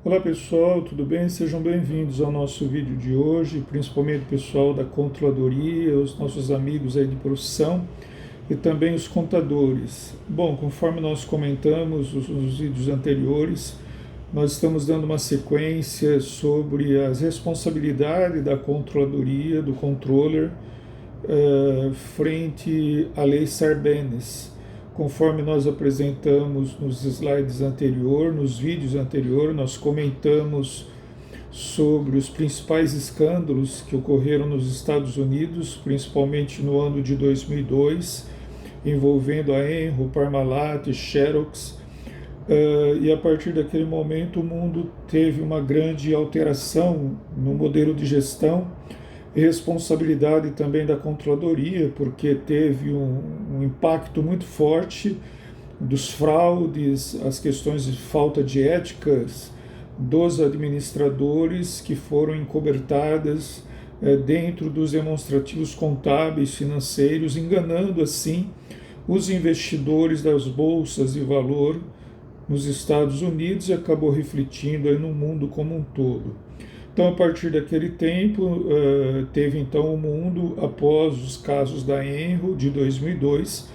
Olá pessoal, tudo bem? Sejam bem-vindos ao nosso vídeo de hoje, principalmente o pessoal da controladoria, os nossos amigos aí de profissão e também os contadores. Bom, conforme nós comentamos nos vídeos anteriores, nós estamos dando uma sequência sobre as responsabilidades da controladoria, do controller, frente à lei Sarbanes. Conforme nós apresentamos nos slides anteriores, nos vídeos anteriores, nós comentamos sobre os principais escândalos que ocorreram nos Estados Unidos, principalmente no ano de 2002, envolvendo a Enron, Parmalat e Xerox. E a partir daquele momento o mundo teve uma grande alteração no modelo de gestão e responsabilidade também da controladoria, porque teve um impacto muito forte dos fraudes, as questões de falta de éticas dos administradores que foram encobertadas dentro dos demonstrativos contábeis financeiros, enganando assim os investidores das bolsas de valor nos Estados Unidos e acabou refletindo aí no mundo como um todo. Então, a partir daquele tempo, teve então o mundo, após os casos da Enron de 2002,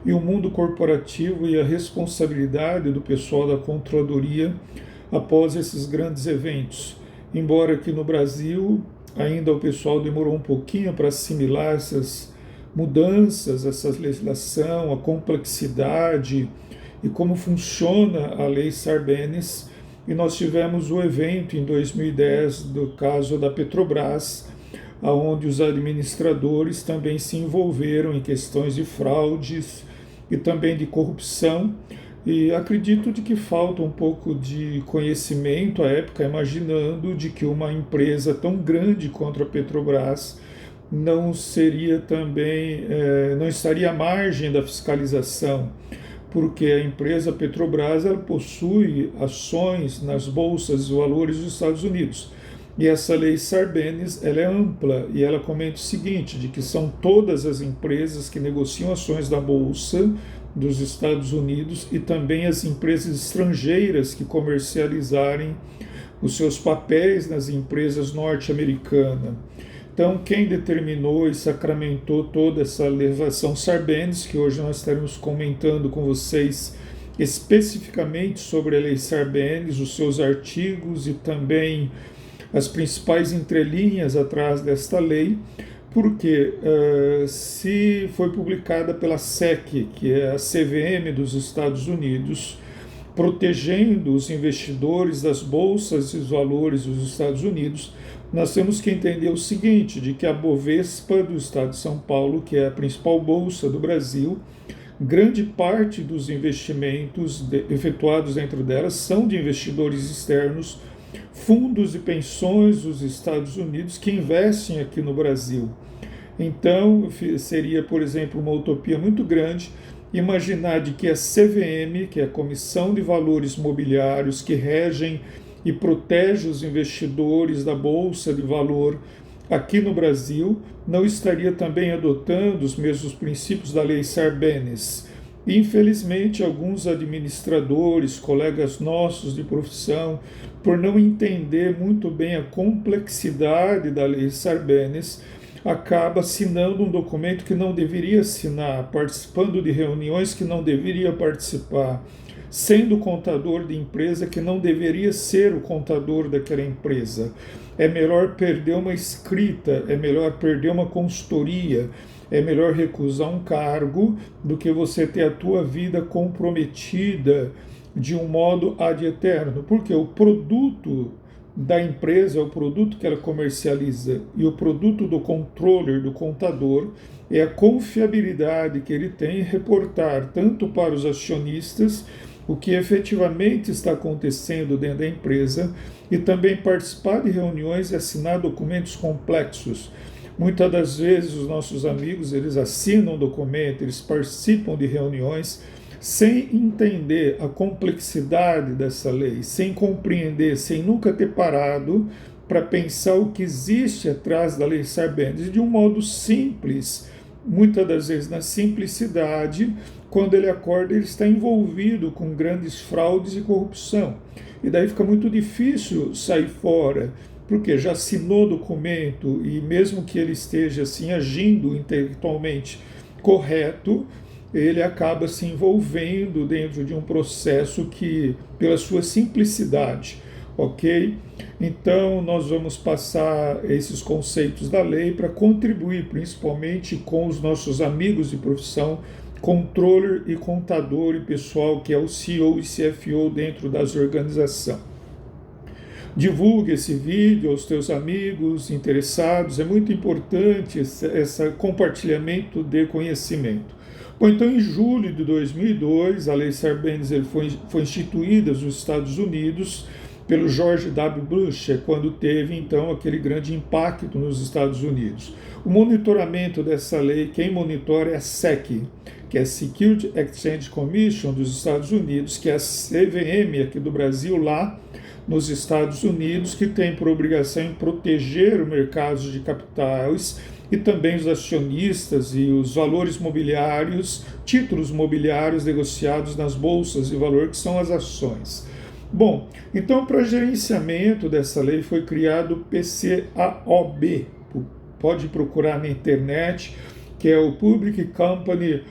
e o mundo corporativo e a responsabilidade do pessoal da controladoria após esses grandes eventos. Embora aqui no Brasil ainda o pessoal demorou um pouquinho para assimilar essas mudanças, essa legislação, a complexidade e como funciona a lei Sarbanes. E nós tivemos o evento em 2010 do caso da Petrobras, onde os administradores também se envolveram em questões de fraudes e também de corrupção. E acredito de que falta um pouco de conhecimento à época, imaginando de que uma empresa tão grande contra a Petrobras não seria também, não estaria à margem da fiscalização, porque a empresa Petrobras ela possui ações nas bolsas de valores dos Estados Unidos. E essa lei Sarbanes ela é ampla e ela comenta o seguinte, de que são todas as empresas que negociam ações da bolsa dos Estados Unidos e também as empresas estrangeiras que comercializarem os seus papéis nas empresas norte-americanas. Então, quem determinou e sacramentou toda essa legislação Sarbanes, que hoje nós estaremos comentando com vocês especificamente sobre a lei Sarbanes, os seus artigos e também as principais entrelinhas atrás desta lei, porque se foi publicada pela SEC, que é a CVM dos Estados Unidos, protegendo os investidores das bolsas e os valores dos Estados Unidos, nós temos que entender o seguinte, de que a Bovespa do estado de São Paulo, que é a principal bolsa do Brasil, grande parte dos investimentos efetuados dentro delas são de investidores externos, fundos de pensões dos Estados Unidos que investem aqui no Brasil. Então, seria, por exemplo, uma utopia muito grande imaginar de que a CVM, que é a Comissão de Valores Mobiliários, que regem e protege os investidores da Bolsa de Valor aqui no Brasil, não estaria também adotando os mesmos princípios da lei Sarbanes. Infelizmente, alguns administradores, colegas nossos de profissão, por não entender muito bem a complexidade da lei Sarbanes, acaba assinando um documento que não deveria assinar, participando de reuniões que não deveria participar, sendo contador de empresa que não deveria ser o contador daquela empresa. É melhor perder uma escrita, é melhor perder uma consultoria, é melhor recusar um cargo do que você ter a tua vida comprometida de um modo ad eterno, porque o produto da empresa é o produto que ela comercializa e o produto do controller, do contador, é a confiabilidade que ele tem em reportar tanto para os acionistas o que efetivamente está acontecendo dentro da empresa e também participar de reuniões e assinar documentos complexos. Muitas das vezes os nossos amigos eles assinam documento, eles participam de reuniões sem entender a complexidade dessa lei, sem compreender, sem nunca ter parado para pensar o que existe atrás da lei Sarbanes de um modo simples, muitas das vezes na simplicidade, quando ele acorda ele está envolvido com grandes fraudes e corrupção. e daí fica muito difícil sair fora, porque já assinou o documento e mesmo que ele esteja assim agindo intelectualmente correto, ele acaba se envolvendo dentro de um processo que, pela sua simplicidade, ok? Então, nós vamos passar esses conceitos da lei para contribuir principalmente com os nossos amigos de profissão, controller e contador e pessoal que é o CEO e CFO dentro das organizações. Divulgue esse vídeo aos teus amigos interessados, é muito importante esse compartilhamento de conhecimento. Bom, então em julho de 2002, a Lei Sarbanes foi instituída nos Estados Unidos pelo George W. Bush, quando teve então aquele grande impacto nos Estados Unidos. O monitoramento dessa lei, quem monitora é a SEC, que é a Security Exchange Commission dos Estados Unidos, que é a CVM aqui do Brasil, lá nos Estados Unidos, que tem por obrigação em proteger o mercado de capitais e também os acionistas e os valores mobiliários, títulos mobiliários negociados nas bolsas de valor, que são as ações. Bom, então para gerenciamento dessa lei foi criado o PCAOB, pode procurar na internet, que é o Public Company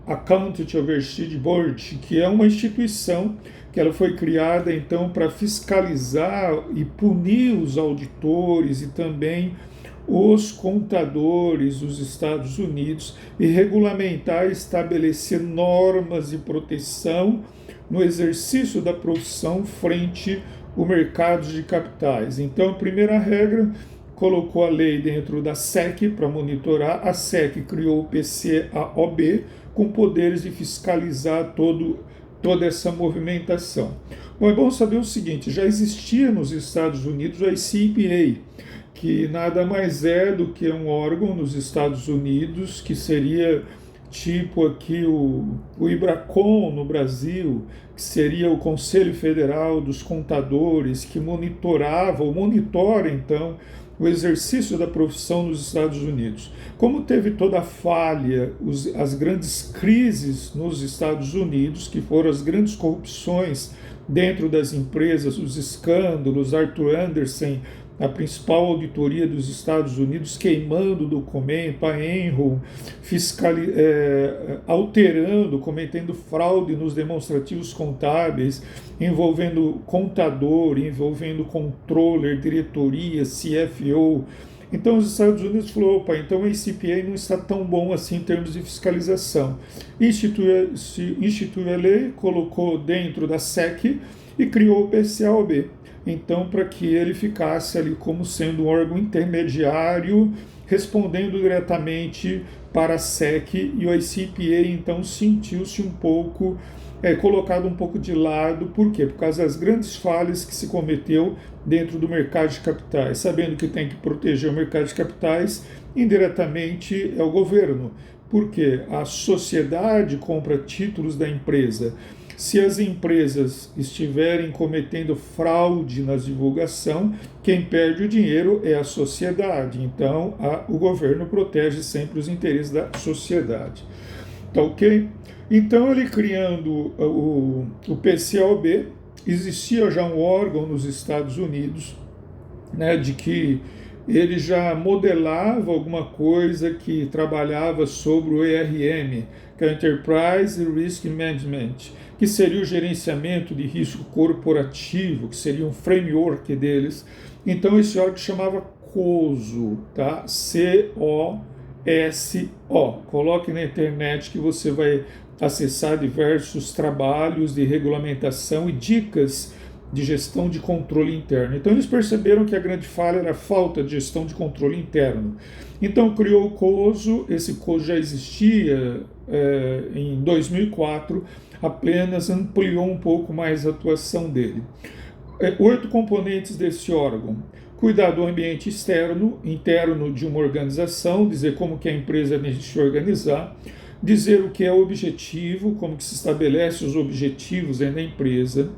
Accounting Oversight Board, que é uma instituição que ela foi criada então para fiscalizar e punir os auditores e também os contadores dos Estados Unidos e regulamentar e estabelecer normas de proteção no exercício da profissão frente ao mercado de capitais. Então, a primeira regra, colocou a lei dentro da SEC para monitorar, a SEC criou o PCAOB com poderes de fiscalizar toda essa movimentação. Bom, é bom saber o seguinte, já existia nos Estados Unidos a ICPA, que nada mais é do que um órgão nos Estados Unidos, que seria tipo aqui o IBRACON no Brasil, que seria o Conselho Federal dos Contadores, que monitora então o exercício da profissão nos Estados Unidos. Como teve toda a falha, as grandes crises nos Estados Unidos, que foram as grandes corrupções dentro das empresas, os escândalos, Arthur Andersen, a principal auditoria dos Estados Unidos, queimando o documento, a Enron alterando, cometendo fraude nos demonstrativos contábeis, envolvendo contador, envolvendo controller, diretoria, CFO. Então os Estados Unidos falaram, opa, então a ICPA não está tão bom assim em termos de fiscalização. Instituiu a lei, colocou dentro da SEC e criou o PCAOB. Então, para que ele ficasse ali como sendo um órgão intermediário, respondendo diretamente para a SEC, e o ICPA, então, sentiu-se um pouco, colocado um pouco de lado. Por quê? Por causa das grandes falhas que se cometeu dentro do mercado de capitais. Sabendo que tem que proteger o mercado de capitais, indiretamente é o governo, porque a sociedade compra títulos da empresa. Se as empresas estiverem cometendo fraude na divulgação, quem perde o dinheiro é a sociedade. Então, o governo protege sempre os interesses da sociedade. Tá ok? Então, ele criando o PCAOB, existia já um órgão nos Estados Unidos, né, de que ele já modelava alguma coisa que trabalhava sobre o ERM, que é o Enterprise Risk Management, que seria o gerenciamento de risco corporativo, que seria um framework deles. Então esse órgão chamava COSO, tá? COSO. Coloque na internet que você vai acessar diversos trabalhos de regulamentação e dicas de gestão de controle interno. Então eles perceberam que a grande falha era a falta de gestão de controle interno. Então criou o COSO, esse COSO já existia em 2004, apenas ampliou um pouco mais a atuação dele. 8 componentes desse órgão: cuidar do ambiente interno de uma organização, dizer como que a empresa deve se organizar, dizer o que é o objetivo, como que se estabelece os objetivos dentro da empresa,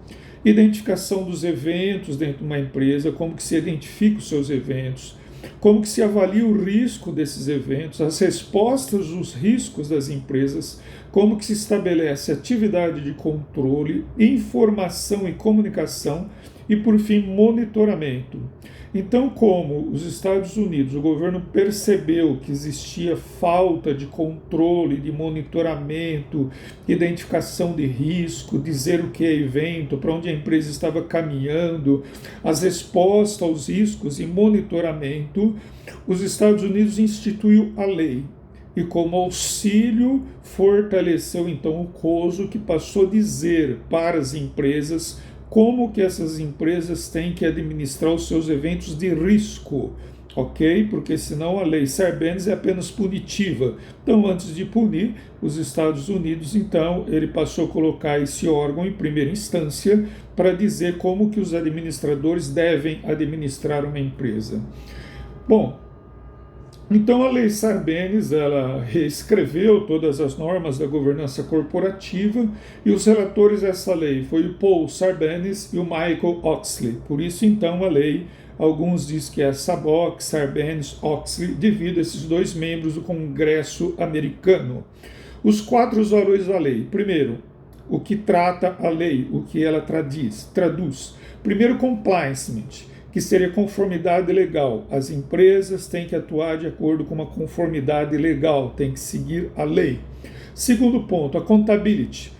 identificação dos eventos dentro de uma empresa, como que se identifica os seus eventos, como que se avalia o risco desses eventos, as respostas dos riscos das empresas, como que se estabelece atividade de controle, informação e comunicação e, por fim, monitoramento. Então, como os Estados Unidos, o governo percebeu que existia falta de controle, de monitoramento, identificação de risco, dizer o que é evento, para onde a empresa estava caminhando, as respostas aos riscos e monitoramento, os Estados Unidos instituiu a lei. E como auxílio, fortaleceu então o COSO, que passou a dizer para as empresas como que essas empresas têm que administrar os seus eventos de risco, ok? Porque senão a lei Sarbanes é apenas punitiva. Então, antes de punir, os Estados Unidos, então, ele passou a colocar esse órgão em primeira instância para dizer como que os administradores devem administrar uma empresa. Bom, então a lei Sarbanes, ela reescreveu todas as normas da governança corporativa e os relatores dessa lei foi o Paul Sarbanes e o Michael Oxley. Por isso, então, a lei, alguns dizem que é Saboc, Sarbanes, Oxley, devido a esses dois membros do Congresso americano. Os 4 valores da lei. Primeiro, o que trata a lei, o que ela traduz. Primeiro, compliance, que seria conformidade legal. As empresas têm que atuar de acordo com uma conformidade legal, têm que seguir a lei. Segundo ponto, accountability,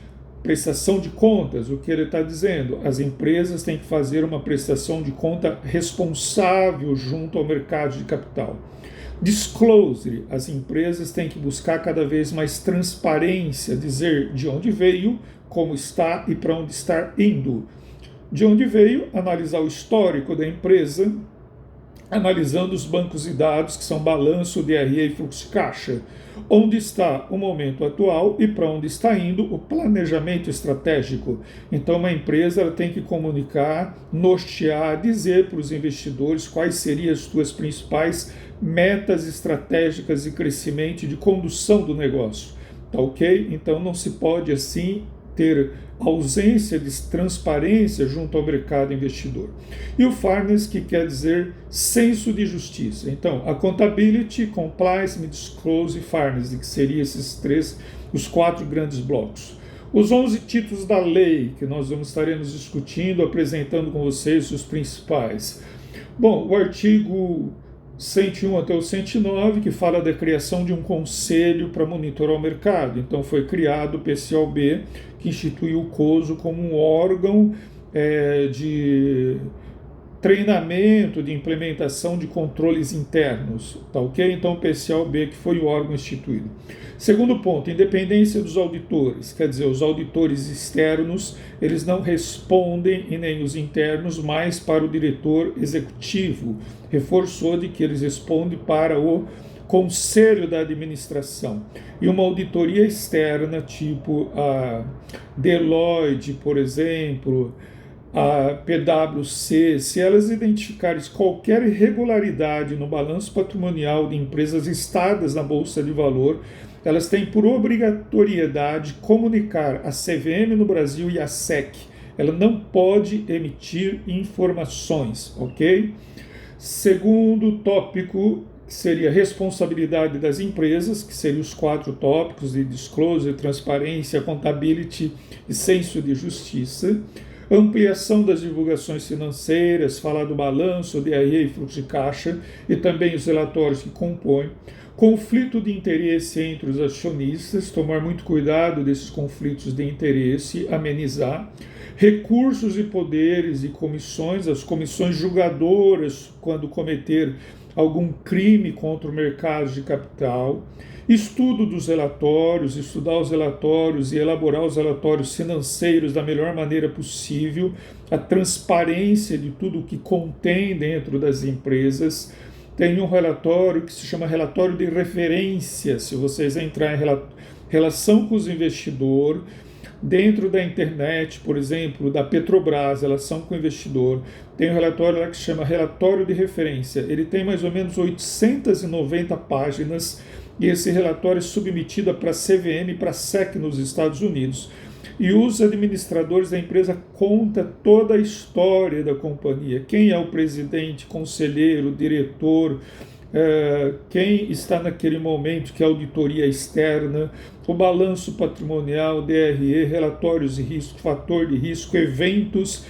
prestação de contas. O que ele está dizendo? As empresas têm que fazer uma prestação de conta responsável junto ao mercado de capital. Disclosure, as empresas têm que buscar cada vez mais transparência, dizer de onde veio, como está e para onde está indo. De onde veio, analisar o histórico da empresa, analisando os bancos de dados, que são balanço, DRE e fluxo de caixa. Onde está o momento atual e para onde está indo o planejamento estratégico. Então, uma empresa ela tem que comunicar, nortear, dizer para os investidores quais seriam as suas principais metas estratégicas de crescimento e de condução do negócio. Tá ok? Então, não se pode assim ter ausência de transparência junto ao mercado investidor. E o fairness, que quer dizer senso de justiça. Então, accountability, compliance, disclose e fairness, que seriam os 4 grandes blocos. Os 11 títulos da lei, que nós estaremos discutindo, apresentando com vocês os principais. Bom, o artigo 101 até o 109, que fala da criação de um conselho para monitorar o mercado. Então foi criado o PCOB, que instituiu o COSO como um órgão de treinamento, de implementação de controles internos. Tá ok? Então o PCOB que foi o órgão instituído. Segundo ponto, independência dos auditores. Quer dizer, os auditores externos, eles não respondem, e nem os internos, mais para o diretor executivo. Reforçou de que eles respondem para o conselho da administração. E uma auditoria externa, tipo a Deloitte, por exemplo, a PwC, se elas identificarem qualquer irregularidade no balanço patrimonial de empresas listadas na Bolsa de Valor, elas têm por obrigatoriedade comunicar a CVM no Brasil e a SEC. Ela não pode emitir informações, ok? Segundo tópico seria responsabilidade das empresas, que seriam os 4 tópicos de disclosure, transparência, accountability e senso de justiça. Ampliação das divulgações financeiras, falar do balanço, DRE e fluxo de caixa, e também os relatórios que compõem. Conflito de interesse entre os acionistas, tomar muito cuidado desses conflitos de interesse, amenizar. Recursos e poderes e comissões, as comissões julgadoras quando cometer algum crime contra o mercado de capital. Estudo dos relatórios, estudar os relatórios e elaborar os relatórios financeiros da melhor maneira possível, a transparência de tudo o que contém dentro das empresas. Tem um relatório que se chama relatório de referência, se vocês entrarem em relação com os investidores, dentro da internet, por exemplo, da Petrobras, relação com o investidor, tem um relatório lá que se chama relatório de referência. Ele tem mais ou menos 890 páginas, e esse relatório é submetido para a CVM e para a SEC nos Estados Unidos. E os administradores da empresa contam toda a história da companhia, quem é o presidente, conselheiro, diretor, quem está naquele momento, que é a auditoria externa, o balanço patrimonial, DRE, relatórios de risco, fator de risco, eventos,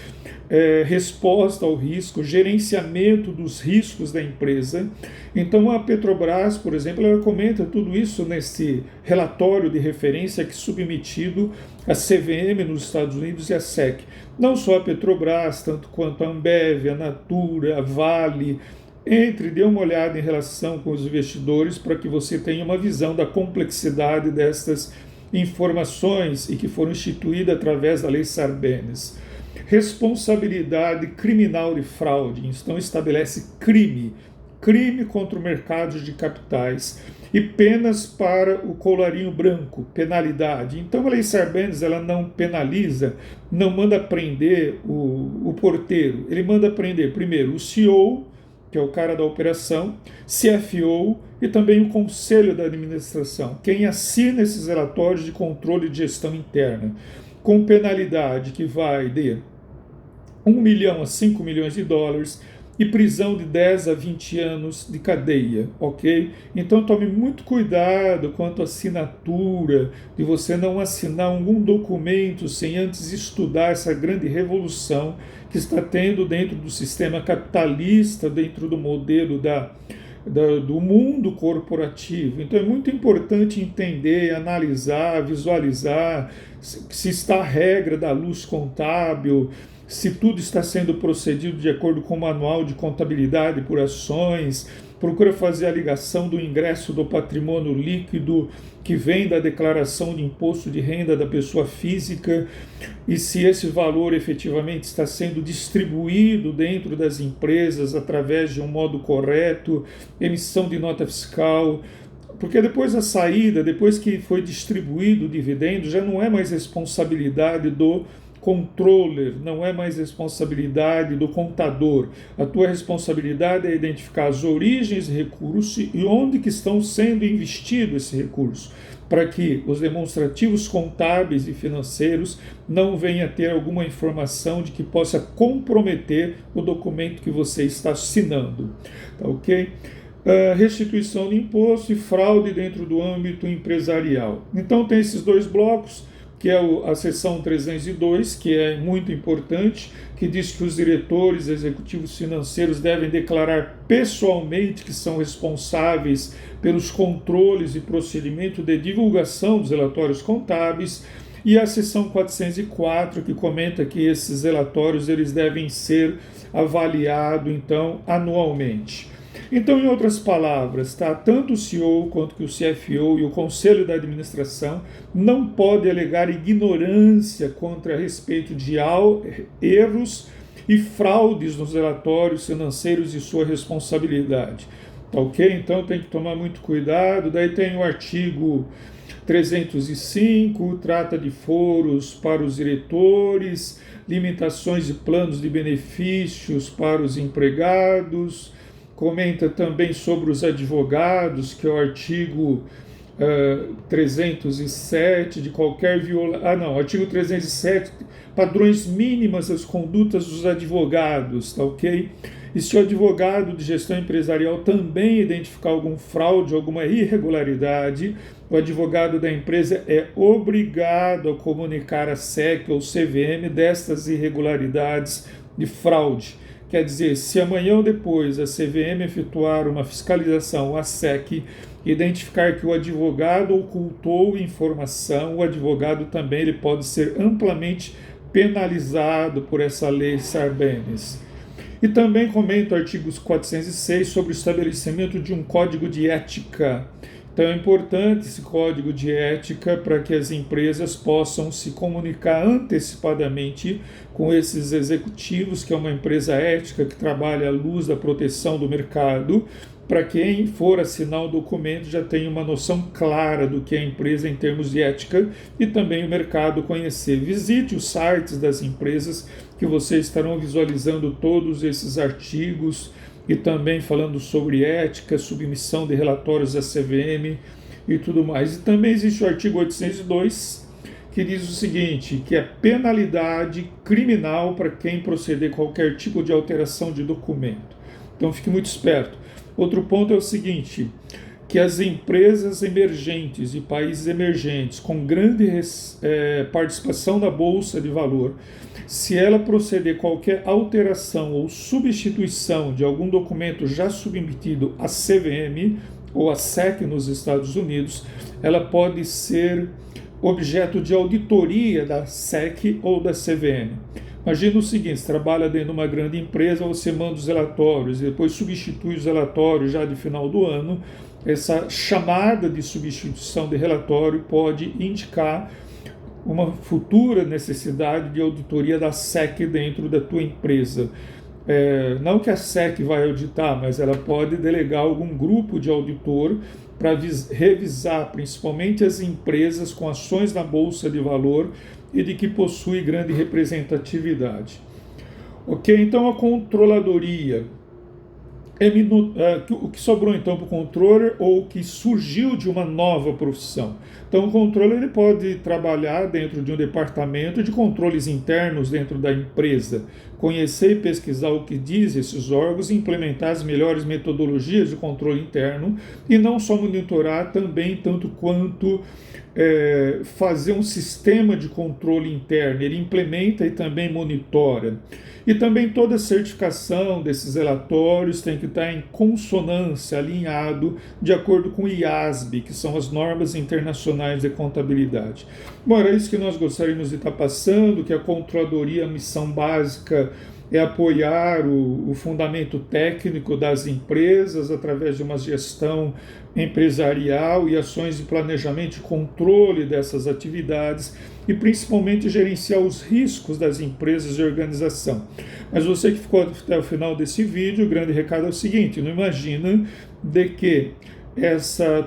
resposta ao risco, gerenciamento dos riscos da empresa. Então a Petrobras, por exemplo, ela comenta tudo isso nesse relatório de referência que é submetido à CVM nos Estados Unidos e à SEC. Não só a Petrobras, tanto quanto a Ambev, a Natura, a Vale. Dê uma olhada em relação com os investidores para que você tenha uma visão da complexidade destas informações e que foram instituídas através da Lei Sarbanes. Responsabilidade criminal de fraude, então estabelece crime contra o mercado de capitais e penas para o colarinho branco, penalidade. Então a Lei Sarbanes ela não penaliza, não manda prender o porteiro, ele manda prender primeiro o CEO, que é o cara da operação, CFO e também o conselho da administração, quem assina esses relatórios de controle de gestão interna, com penalidade que vai de 1 milhão a 5 milhões de dólares e prisão de 10 a 20 anos de cadeia, ok? Então tome muito cuidado quanto à assinatura, de você não assinar algum documento sem antes estudar essa grande revolução que está tendo dentro do sistema capitalista, dentro do modelo do mundo corporativo. Então é muito importante entender, analisar, visualizar se está a regra da luz contábil, se tudo está sendo procedido de acordo com o manual de contabilidade por ações. Procura fazer a ligação do ingresso do patrimônio líquido que vem da declaração de imposto de renda da pessoa física e se esse valor efetivamente está sendo distribuído dentro das empresas através de um modo correto, emissão de nota fiscal. Porque depois da saída, depois que foi distribuído o dividendo, já não é mais responsabilidade do controller, não é mais responsabilidade do contador. A tua responsabilidade é identificar as origens de recursos e onde que estão sendo investidos esse recurso, para que os demonstrativos contábeis e financeiros não venham a ter alguma informação de que possa comprometer o documento que você está assinando. Tá ok? Restituição de imposto e fraude dentro do âmbito empresarial. Então tem esses dois blocos, que é a seção 302, que é muito importante, que diz que os diretores executivos financeiros devem declarar pessoalmente que são responsáveis pelos controles e procedimento de divulgação dos relatórios contábeis, e a seção 404, que comenta que esses relatórios eles devem ser avaliados então anualmente. Então, em outras palavras, tanto o CEO quanto que o CFO e o Conselho da Administração não pode alegar ignorância contra a respeito de erros e fraudes nos relatórios financeiros e sua responsabilidade. Tá ok? Então tem que tomar muito cuidado. Daí tem o artigo 305, trata de foros para os diretores, limitações de planos de benefícios para os empregados. Comenta também sobre os advogados, que é o artigo 307 de qualquer artigo 307, padrões mínimas das condutas dos advogados, tá ok? E se o advogado de gestão empresarial também identificar algum fraude, alguma irregularidade, o advogado da empresa é obrigado a comunicar à SEC ou CVM destas irregularidades de fraude. Quer dizer, se amanhã ou depois a CVM efetuar uma fiscalização, a SEC identificar que o advogado ocultou informação, o advogado também ele pode ser amplamente penalizado por essa lei Sarbanes. E também comenta o artigo 406 sobre o estabelecimento de um código de ética. Então é importante esse código de ética para que as empresas possam se comunicar antecipadamente com esses executivos, que é uma empresa ética que trabalha à luz da proteção do mercado, para quem for assinar o documento já tenha uma noção clara do que é a empresa em termos de ética e também o mercado conhecer. Visite os sites das empresas que vocês estarão visualizando todos esses artigos e também falando sobre ética, submissão de relatórios à CVM e tudo mais. E também existe o artigo 802, que diz o seguinte, que é penalidade criminal para quem proceder qualquer tipo de alteração de documento. Então fique muito esperto. Outro ponto é o seguinte, que as empresas emergentes e países emergentes com grande participação na Bolsa de Valor, se ela proceder qualquer alteração ou substituição de algum documento já submetido à CVM ou à SEC nos Estados Unidos, ela pode ser objeto de auditoria da SEC ou da CVM. Imagina o seguinte, você trabalha dentro de uma grande empresa, você manda os relatórios e depois substitui os relatórios já de final do ano. Essa chamada de substituição de relatório pode indicar uma futura necessidade de auditoria da SEC dentro da tua empresa. Não que a SEC vai auditar, mas ela pode delegar algum grupo de auditor para revisar principalmente as empresas com ações na Bolsa de Valor e de que possui grande representatividade. Ok, então a controladoria. O que sobrou então para o controller ou o que surgiu de uma nova profissão? Então o controller ele pode trabalhar dentro de um departamento de controles internos dentro da empresa, conhecer e pesquisar o que diz esses órgãos e implementar as melhores metodologias de controle interno e não só monitorar também tanto quanto fazer um sistema de controle interno, ele implementa e também monitora. E também toda a certificação desses relatórios tem que estar em consonância, alinhado, de acordo com o IASB, que são as normas internacionais de contabilidade. Bom, era isso que nós gostaríamos de estar passando, que a controladoria, a missão básica é apoiar o fundamento técnico das empresas através de uma gestão empresarial e ações de planejamento e controle dessas atividades e principalmente gerenciar os riscos das empresas e organização. Mas você que ficou até o final desse vídeo, o grande recado é o seguinte, não imagina de que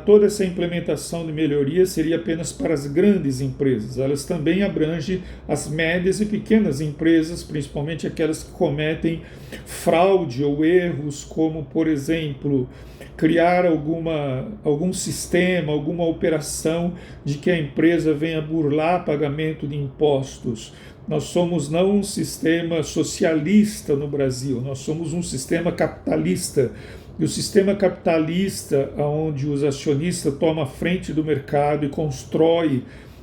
toda essa implementação de melhoria seria apenas para as grandes empresas. Elas também abrangem as médias e pequenas empresas, principalmente aquelas que cometem fraude ou erros, como, por exemplo, criar algum sistema, alguma operação de que a empresa venha burlar pagamento de impostos. Nós somos não um sistema socialista no Brasil, nós somos um sistema capitalista. E o sistema capitalista, onde os acionistas tomam a frente do mercado e constrói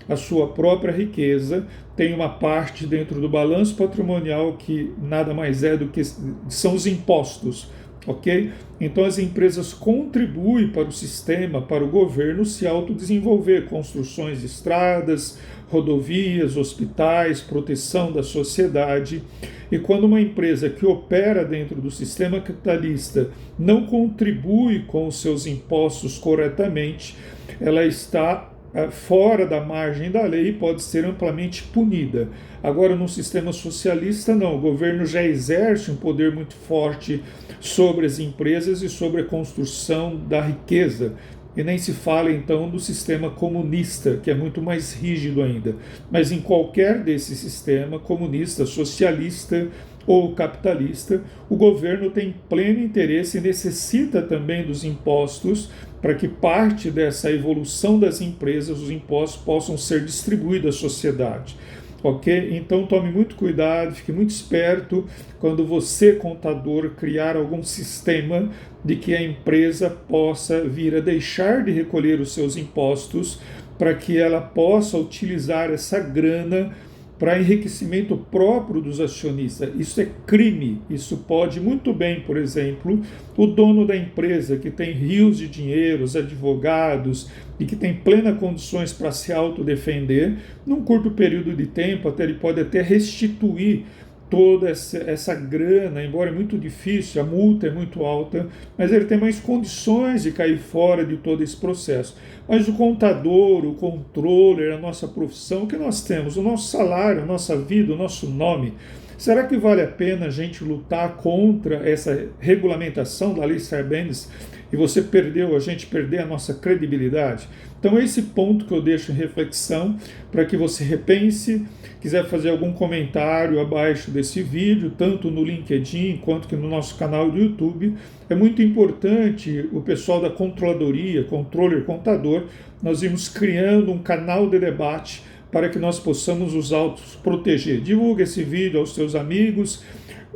a sua própria riqueza, tem uma parte dentro do balanço patrimonial que nada mais é do que são os impostos, ok? Então as empresas contribuem para o sistema, para o governo se autodesenvolver, construções de estradas, rodovias, hospitais, proteção da sociedade. E quando uma empresa que opera dentro do sistema capitalista não contribui com os seus impostos corretamente, ela está fora da margem da lei e pode ser amplamente punida. Agora, no sistema socialista, não. O governo já exerce um poder muito forte sobre as empresas e sobre a construção da riqueza. E nem se fala, então, do sistema comunista, que é muito mais rígido ainda. Mas em qualquer desse sistema, comunista, socialista ou capitalista, o governo tem pleno interesse e necessita também dos impostos para que parte dessa evolução das empresas, os impostos, possam ser distribuídos à sociedade. Ok? Então tome muito cuidado, fique muito esperto quando você, contador, criar algum sistema de que a empresa possa vir a deixar de recolher os seus impostos para que ela possa utilizar essa grana para enriquecimento próprio dos acionistas. Isso é crime. Isso pode muito bem, por exemplo, o dono da empresa que tem rios de dinheiro, os advogados e que tem plenas condições para se autodefender, num curto período de tempo, ele pode até restituir toda essa grana, embora é muito difícil, a multa é muito alta, mas ele tem mais condições de cair fora de todo esse processo. Mas o contador, o controller, a nossa profissão, o que nós temos? O nosso salário, a nossa vida, o nosso nome. Será que vale a pena a gente lutar contra essa regulamentação da Lei Sarbanes e a gente perder a nossa credibilidade? Então é esse ponto que eu deixo em reflexão para que você repense, quiser fazer algum comentário abaixo desse vídeo, tanto no LinkedIn quanto que no nosso canal do YouTube. É muito importante o pessoal da controladoria, controller, contador, nós irmos criando um canal de debate para que nós possamos nos autoproteger. Divulgue esse vídeo aos seus amigos.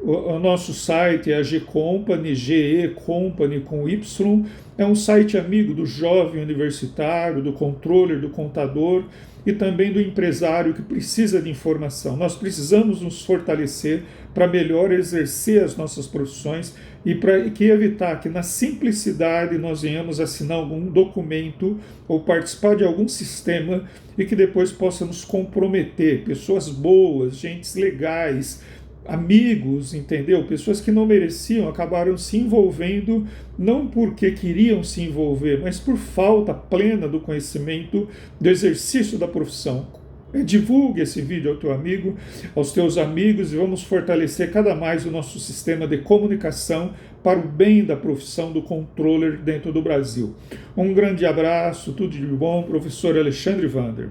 O nosso site é a G-Company, G-E-Company com Y. É um site amigo do jovem universitário, do controller, do contador e também do empresário que precisa de informação. Nós precisamos nos fortalecer para melhor exercer as nossas profissões e para que evitar que na simplicidade nós venhamos assinar algum documento ou participar de algum sistema e que depois possa nos comprometer. Pessoas boas, gentes legais, amigos, entendeu? Pessoas que não mereciam acabaram se envolvendo, não porque queriam se envolver, mas por falta plena do conhecimento do exercício da profissão. Divulgue esse vídeo ao teu amigo, aos teus amigos e vamos fortalecer cada mais o nosso sistema de comunicação para o bem da profissão do controller dentro do Brasil. Um grande abraço, tudo de bom, professor Alexandre Vander.